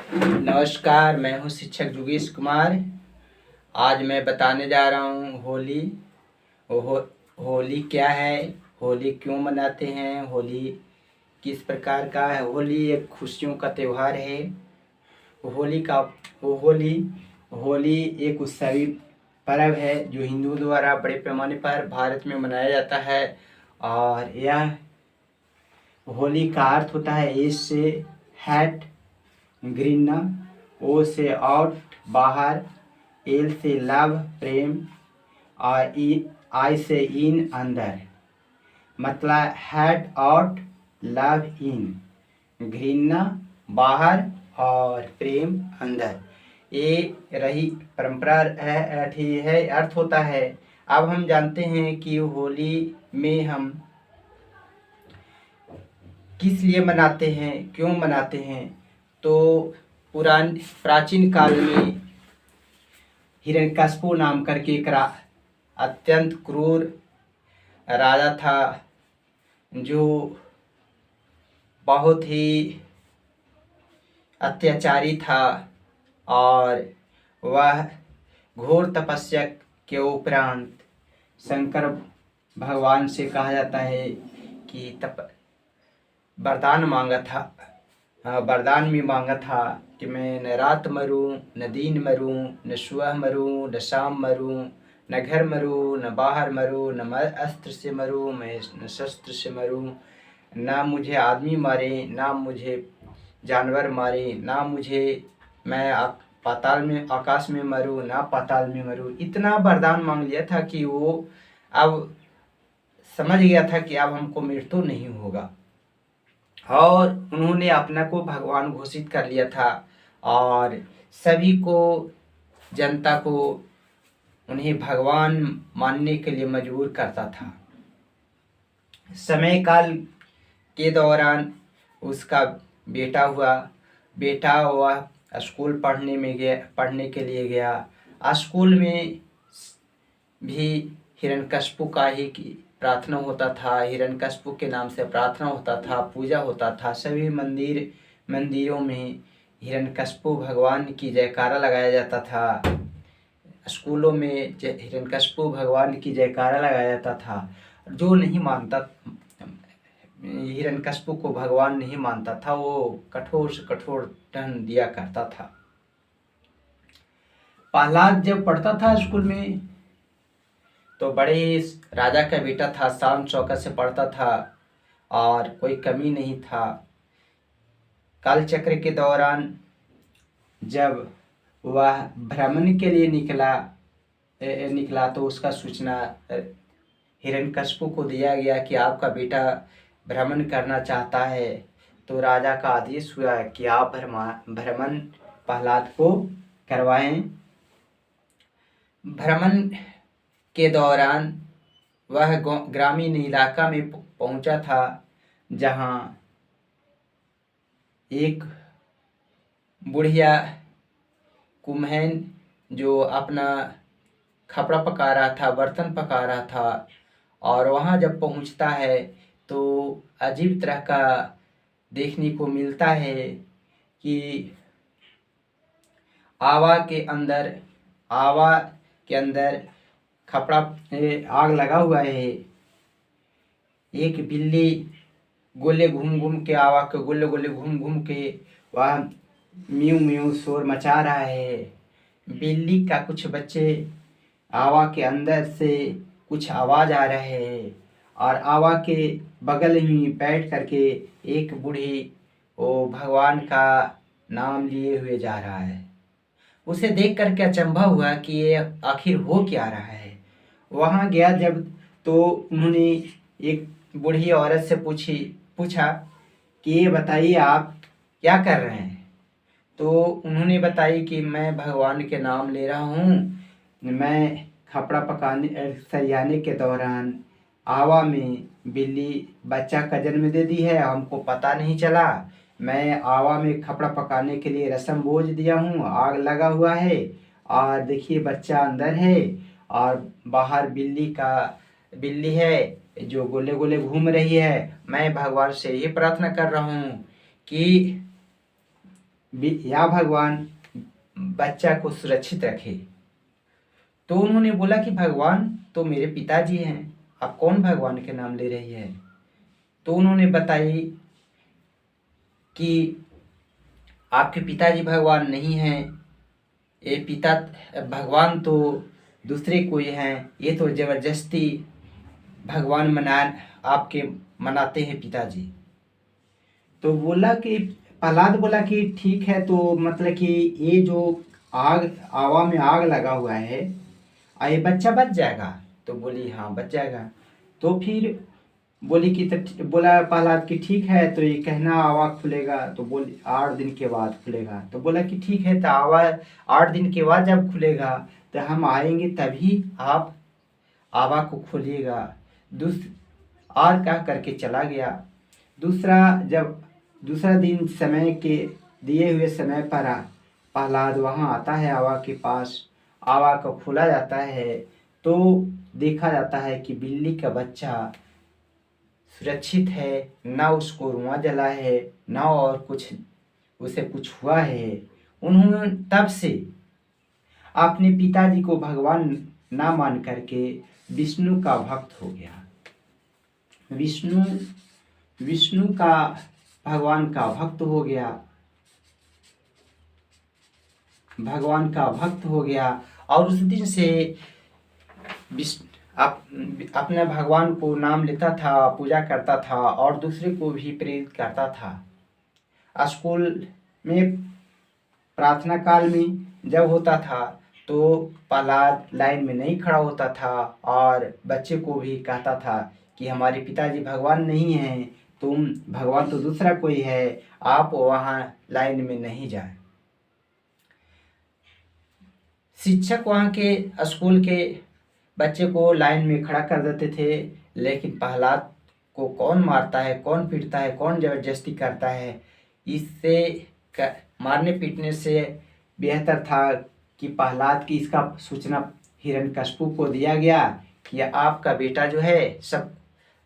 नमस्कार, मैं हूँ शिक्षक योगेश कुमार। आज मैं बताने जा रहा हूँ होली। हो होली क्या है, होली क्यों मनाते हैं, होली किस प्रकार का है। होली एक खुशियों का त्यौहार है। होली का होली होली एक उत्सवी पर्व है जो हिंदुओं द्वारा बड़े पैमाने पर भारत में मनाया जाता है। और यह होली का अर्थ होता है ए से हैट, घृणा, ओ से आउट बाहर, एल से लव प्रेम, और आई से इन अंदर। मतलब हैट आउट, लव इन, घृणा बाहर और प्रेम अंदर। ये रही परंपरा है, अर्थ होता है। अब हम जानते हैं कि होली में हम किस लिए मनाते हैं, क्यों मनाते हैं। तो प्राचीन काल में हिरण्यकशिपु नाम करके एक अत्यंत क्रूर राजा था, जो बहुत ही अत्याचारी था। और वह घोर तपस्या के उपरांत शंकर भगवान से कहा जाता है कि वरदान मांगा था। वरदान में मांगा था कि मैं न रात मरूं, न दिन मरूं, न सुबह मरूं, न शाम मरूं, न घर मरूं, न बाहर मरूं, न मैं अस्त्र से मरूं, मैं न शस्त्र से मरूं, ना मुझे आदमी मारे, ना मुझे जानवर मारे, ना मुझे मैं पाताल में आकाश में मरूं, ना पाताल में मरूं। इतना वरदान मांग लिया था कि वो अब समझ गया था कि अब हमको मृत्यु नहीं होगा। और उन्होंने अपना को भगवान घोषित कर लिया था और सभी को, जनता को उन्हें भगवान मानने के लिए मजबूर करता था। समय काल के दौरान उसका बेटा हुआ स्कूल पढ़ने के लिए गया। स्कूल में भी हिरण्यकशिपु का ही प्रार्थना होता था, हिरण्यकशिपु के नाम से प्रार्थना होता था, पूजा होता था। सभी मंदिरों में हिरण्यकशिपु भगवान की जयकारा लगाया जाता था। स्कूलों में हिरण्यकशिपु भगवान की जयकारा लगाया जाता था। जो नहीं मानता, हिरण्यकशिपु को भगवान नहीं मानता था, वो कठोर से कठोर दंड दिया करता था। प्रहलाद जब पढ़ता था स्कूल में तो बड़े राजा का बेटा था, शान शौकत से पढ़ता था और कोई कमी नहीं था। कालचक्र के दौरान जब वह भ्रमण के लिए निकला तो उसका सूचना हिरण्यकशिपु को दिया गया कि आपका बेटा भ्रमण करना चाहता है। तो राजा का आदेश हुआ कि आप भ्रमण प्रहलाद को करवाएं। भ्रमण के दौरान वह ग्रामीण इलाका में पहुंचा था, जहां एक बुढ़िया कुम्हैन जो अपना खपड़ा पका रहा था, बर्तन पका रहा था। और वहां जब पहुंचता है तो अजीब तरह का देखने को मिलता है कि आवा के अंदर खपड़ा आग लगा हुआ है। एक बिल्ली गोले घूम घूम के वह म्यू म्यू शोर मचा रहा है। बिल्ली का कुछ बच्चे आवा के अंदर से कुछ आवाज आ रहा है और आवा के बगल में बैठ करके एक बूढ़ी वो भगवान का नाम लिए हुए जा रहा है। उसे देख करके अचंभा हुआ कि ये आखिर हो क्या रहा है। वहां गया जब तो उन्होंने एक बूढ़ी औरत से पूछा कि ये बताइए आप क्या कर रहे हैं। तो उन्होंने बताई कि मैं भगवान के नाम ले रहा हूँ। मैं खपड़ा सरियाने के दौरान आवा में बिल्ली बच्चा का जन्म दे दी है, हमको पता नहीं चला। मैं आवा में खपड़ा पकाने के लिए रसम बोझ दिया हूँ, आग लगा हुआ है और देखिए बच्चा अंदर है और बाहर बिल्ली है जो गोले गोले घूम रही है। मैं भगवान से यही प्रार्थना कर रहा हूँ कि या भगवान बच्चा को सुरक्षित रखे। तो उन्होंने बोला कि भगवान तो मेरे पिताजी हैं, आप कौन भगवान के नाम ले रही है। तो उन्होंने बताई कि आपके पिताजी भगवान नहीं हैं, ये पिता भगवान तो दूसरे कोई हैं, ये तो जबरदस्ती भगवान आपके मनाते हैं पिताजी। तो बोला कि प्रहलाद बोला कि ठीक है, तो मतलब कि ये जो आग आवा में आग लगा हुआ है, ये बच्चा बच जाएगा। तो बोली हाँ बच जाएगा। तो फिर बोली कि बोला प्रहलाद कि ठीक है, तो ये कहना आवा खुलेगा। तो बोली 8 दिन के बाद खुलेगा। तो बोला कि ठीक है, तो आवा 8 दिन के बाद जब खुलेगा तो हम आएंगे, तभी आप आवा को खोलिएगा। और क्या करके चला गया। दूसरा दिन समय के दिए हुए समय पर प्रहलाद वहाँ आता है आवा के पास। आवा को खोला जाता है तो देखा जाता है कि बिल्ली का बच्चा सुरक्षित है, ना उसको रुआं जला है, ना और कुछ उसे कुछ हुआ है। उन्होंने तब से अपने पिताजी को भगवान ना मान करके विष्णु का भक्त हो गया। विष्णु का भगवान का भक्त हो गया, भगवान का भक्त हो गया। और उस दिन से अपने भगवान को नाम लेता था, पूजा करता था और दूसरे को भी प्रेरित करता था। स्कूल में प्रार्थना काल में जब होता था तो प्रहलाद लाइन में नहीं खड़ा होता था और बच्चे को भी कहता था कि हमारे पिताजी भगवान नहीं हैं, तुम भगवान तो दूसरा कोई है, आप वहाँ लाइन में नहीं जाए। शिक्षक वहाँ के स्कूल के बच्चे को लाइन में खड़ा कर देते थे, लेकिन प्रहलाद को कौन मारता है, कौन पीटता है, कौन जबरदस्ती करता है। इससे मारने पीटने से बेहतर था कि प्रहलाद की इसका सूचना हिरण्यकशिपु को दिया गया कि आपका बेटा जो है सब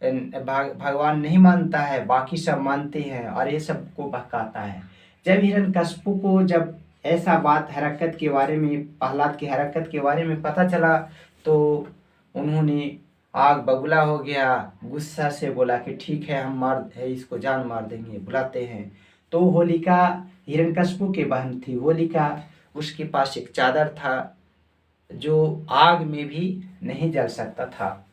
भगवान नहीं मानता है, बाकी सब मानते हैं और ये सबको बहकाता है। जब हिरण्यकशिपु को जब ऐसा बात हरकत के बारे में, प्रहलाद की हरकत के बारे में पता चला तो उन्होंने आग बबूला हो गया, गुस्सा से बोला कि ठीक है, हम इसको जान मार देंगे, बुलाते हैं। तो होलिका हिरण्यकशिपु की बहन थी होलिका, उसके पास एक चादर था जो आग में भी नहीं जल सकता था।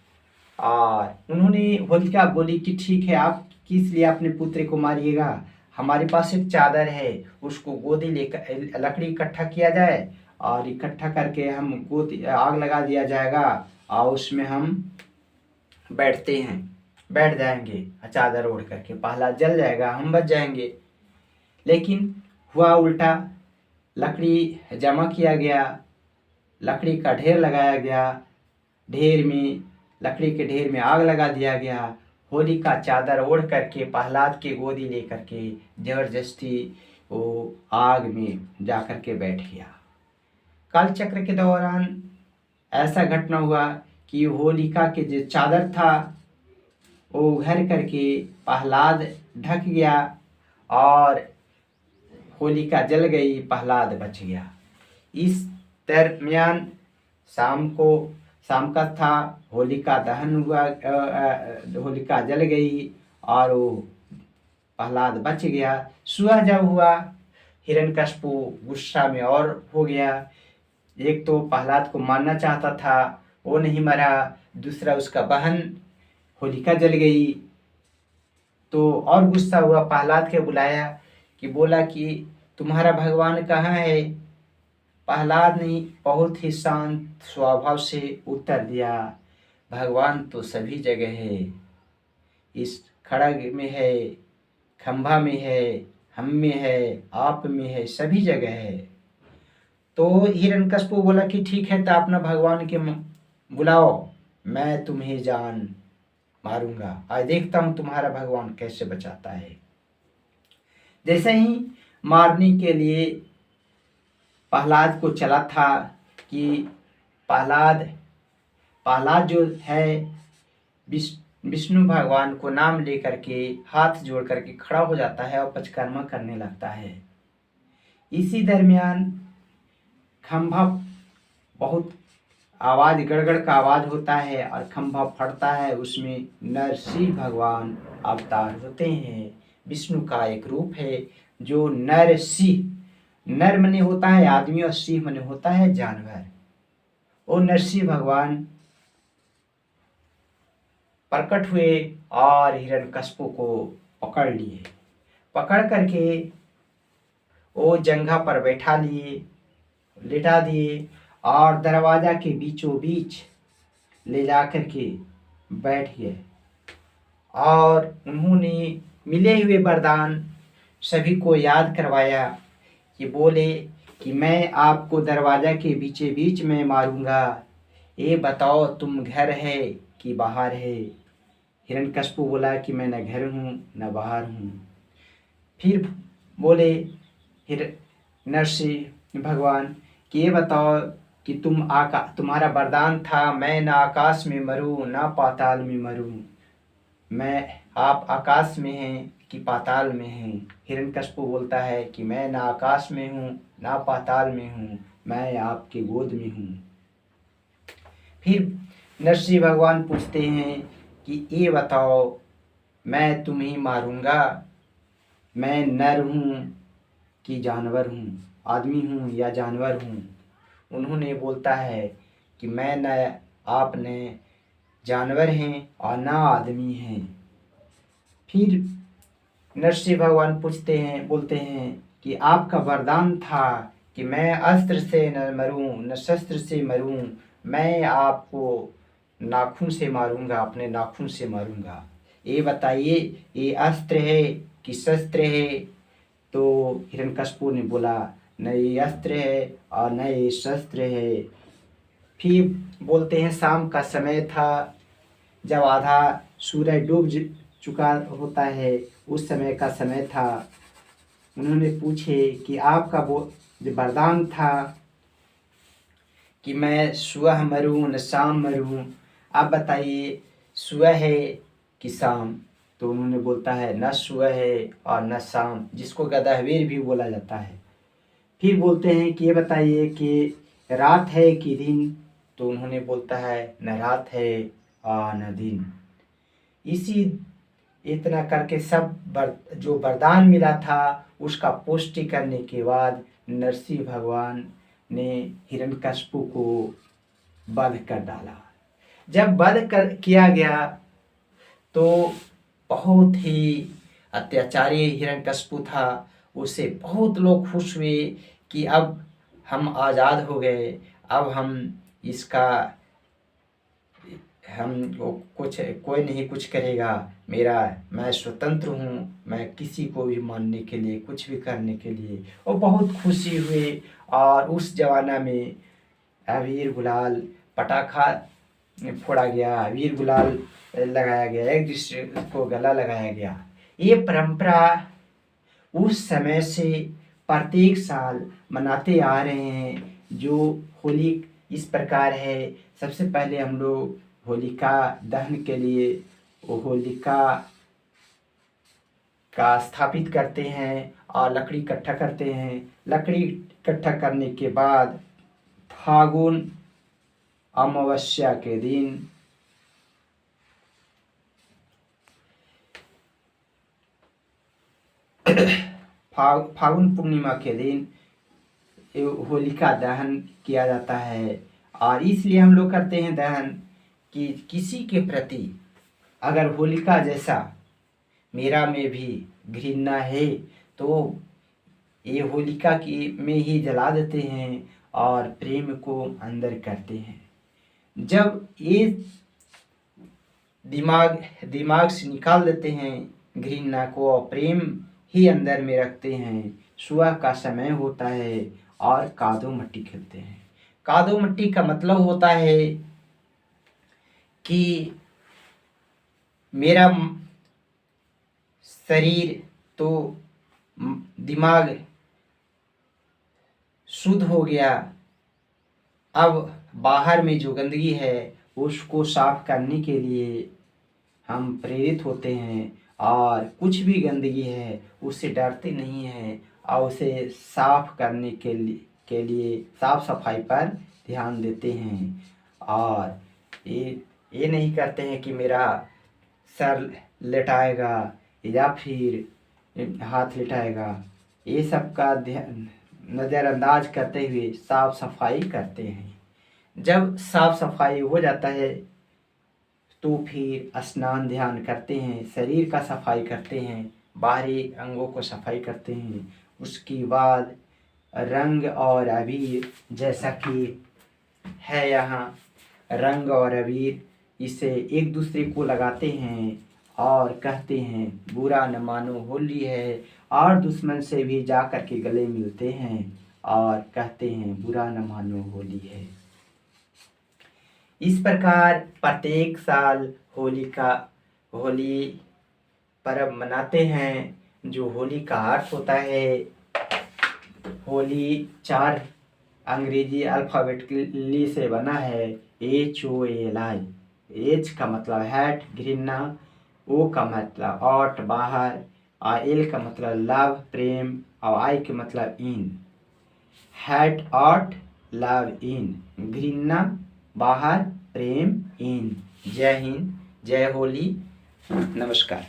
और उन्होंने होलिका बोली कि ठीक है, आप किस लिए अपने पुत्र को मारिएगा, हमारे पास एक चादर है, उसको गोदी लेकर लकड़ी इकट्ठा किया जाए और इकट्ठा करके हम गोदी आग लगा दिया जाएगा और उसमें हम बैठ जाएंगे चादर ओढ़ करके, पहला जल जाएगा, हम बच जाएंगे। लेकिन हुआ उल्टा, लकड़ी जमा किया गया, लकड़ी का ढेर लगाया गया, लकड़ी के ढेर में आग लगा दिया गया। होलिका चादर ओढ़ करके प्रहलाद के गोदी लेकर के जबरदस्ती वो आग में जा कर के बैठ गया। काल चक्र के दौरान ऐसा घटना हुआ कि होलिका के जो चादर था वो घर करके प्रहलाद ढक गया और होलिका जल गई, प्रहलाद बच गया। इस दरमियान शाम का था, होलिका दहन हुआ, होलिका जल गई और वो प्रहलाद बच गया। सुबह जब हुआ, हिरण्यकशिपु गुस्सा में और हो गया। एक तो प्रहलाद को मारना चाहता था, वो नहीं मरा, दूसरा उसका बहन होलिका जल गई। तो और गुस्सा हुआ, प्रहलाद के बुलाया कि बोला कि तुम्हारा भगवान कहाँ है। प्रहलाद ने बहुत ही शांत स्वभाव से उत्तर दिया, भगवान तो सभी जगह है, इस खड़ग में है, खंभा में है, हम में है, आप में है, सभी जगह है। तो हिरण्यकशिपु बोला कि ठीक है, तो अपना भगवान के बुलाओ, मैं तुम्हें जान मारूंगा, आज देखता हूं तुम्हारा भगवान कैसे बचाता है। जैसे ही मारने के लिए प्रहलाद को चला था कि प्रहलाद जो है विष्णु भगवान को नाम लेकर के हाथ जोड़ करके खड़ा हो जाता है और पंचकर्मा करने लगता है। इसी दरमियान खंभा बहुत आवाज, गड़गड़ का आवाज होता है और खंभा फटता है। उसमें नरसिंह भगवान अवतार होते हैं। विष्णु का एक रूप है जो नरसिंह, नर मने होता है आदमी और सिंह मने होता है जानवर। और नरसिंह भगवान प्रकट हुए और हिरण्यकश्यप को पकड़ लिए। पकड़ करके वो जंघा पर बैठा लिए, लेटा दिए और दरवाजा के बीचों बीच ले जा करके बैठ गए। और उन्होंने मिले हुए वरदान सभी को याद करवाया कि बोले कि मैं आपको दरवाजा के बीचे बीच में मारूंगा, ये बताओ तुम घर है कि बाहर है। हिरण्यकश्यप बोला कि मैं न घर हूँ न बाहर हूँ। फिर बोले नरसिंह भगवान कि ये बताओ कि तुम्हारा वरदान था मैं ना आकाश में मरूं ना पाताल में मरूं, आप आकाश में हैं कि पाताल में हैं। हिरण्यकश्यप बोलता है कि मैं ना आकाश में हूँ ना पाताल में हूँ, मैं आपके गोद में हूँ। फिर नरसिंह भगवान पूछते हैं कि ये बताओ मैं तुम्हें मारूंगा, मैं नर हूँ कि जानवर हूँ, आदमी हूँ या जानवर हूँ। उन्होंने बोलता है कि मैं न आपने जानवर हैं और ना आदमी हैं। फिर नरसिंह भगवान बोलते हैं कि आपका वरदान था कि मैं अस्त्र से न मरूं न शस्त्र से मरूं, मैं आपको नाखून से मारूंगा, अपने नाखून से मारूंगा। ये बताइए ये अस्त्र है कि शस्त्र है। तो हिरण्यकश्यप ने बोला न ये अस्त्र है और न ये शस्त्र है। फिर बोलते हैं शाम का समय था, जब आधा सूरज डूब चुका होता है, उस समय का समय था। उन्होंने पूछे कि आपका वो जो वरदान था कि मैं सुबह मरूं न शाम मरूं, आप बताइए सुबह है कि शाम। तो उन्होंने बोलता है न सुबह है और न शाम, जिसको गदावीर भी बोला जाता है। फिर बोलते हैं कि ये बताइए कि रात है कि दिन। तो उन्होंने बोलता है न रात है और न दिन। इसी इतना करके जो वरदान मिला था उसका पुष्टि करने के बाद नरसिंह भगवान ने हिरण्यकश्यप को वध कर डाला। जब किया गया तो बहुत ही अत्याचारी हिरण्यकश्यप था। उससे बहुत लोग खुश हुए कि अब हम आज़ाद हो गए, अब कोई नहीं कुछ करेगा, मैं स्वतंत्र हूँ, मैं किसी को भी मानने के लिए कुछ भी करने के लिए। और बहुत खुशी हुई। और उस जमाना में अबीर गुलाल पटाखा फोड़ा गया, अबीर गुलाल लगाया गया, एक दूसरे को गला लगाया गया। ये परंपरा उस समय से प्रत्येक साल मनाते आ रहे हैं। जो होली इस प्रकार है, सबसे पहले हम लोग होलिका दहन के लिए वो होलिका का स्थापित करते हैं और लकड़ी इकट्ठा करते हैं। लकड़ी इकट्ठा करने के बाद फागुन अमावस्या के दिन फागुन पूर्णिमा के दिन होलिका दहन किया जाता है। और इसलिए हम लोग करते हैं दहन कि किसी के प्रति अगर होलिका जैसा मेरा में भी घृणा है तो ये होलिका में ही जला देते हैं और प्रेम को अंदर करते हैं। जब ये दिमाग से निकाल देते हैं घृणा को और प्रेम ही अंदर में रखते हैं, सुबह का समय होता है और कादो मट्टी खेलते हैं। कादो मट्टी का मतलब होता है कि मेरा शरीर तो दिमाग शुद्ध हो गया, अब बाहर में जो गंदगी है उसको साफ करने के लिए हम प्रेरित होते हैं और कुछ भी गंदगी है उससे डरते नहीं हैं और उसे साफ करने के लिए साफ सफाई पर ध्यान देते हैं। और ये नहीं करते हैं कि मेरा सर लेटाएगा या फिर हाथ लेटाएगा। ये सब का ध्यान नज़रअंदाज करते हुए साफ सफाई करते हैं। जब साफ सफाई हो जाता है तो फिर स्नान ध्यान करते हैं, शरीर का सफाई करते हैं, बाहरी अंगों को सफाई करते हैं। उसके बाद रंग और अबीर, जैसा कि है यहाँ रंग और अबीर, इसे एक दूसरे को लगाते हैं और कहते हैं बुरा न मानो होली है, और दुश्मन से भी जा कर के गले मिलते हैं और कहते हैं बुरा न मानो होली है। इस प्रकार प्रत्येक साल होली पर्व मनाते हैं। जो होली का अर्थ होता है, होली 4 अंग्रेजी अल्फ़ाबेटिकली से बना है। HOLI। एच का मतलब हैट घृणा, ओ का मतलब आउट बाहर, और एल का मतलब लव प्रेम, और आई का मतलब इन। हैट आउट लव इन, घृणा बाहर प्रेम इन। जय हिंद, जय होली, नमस्कार।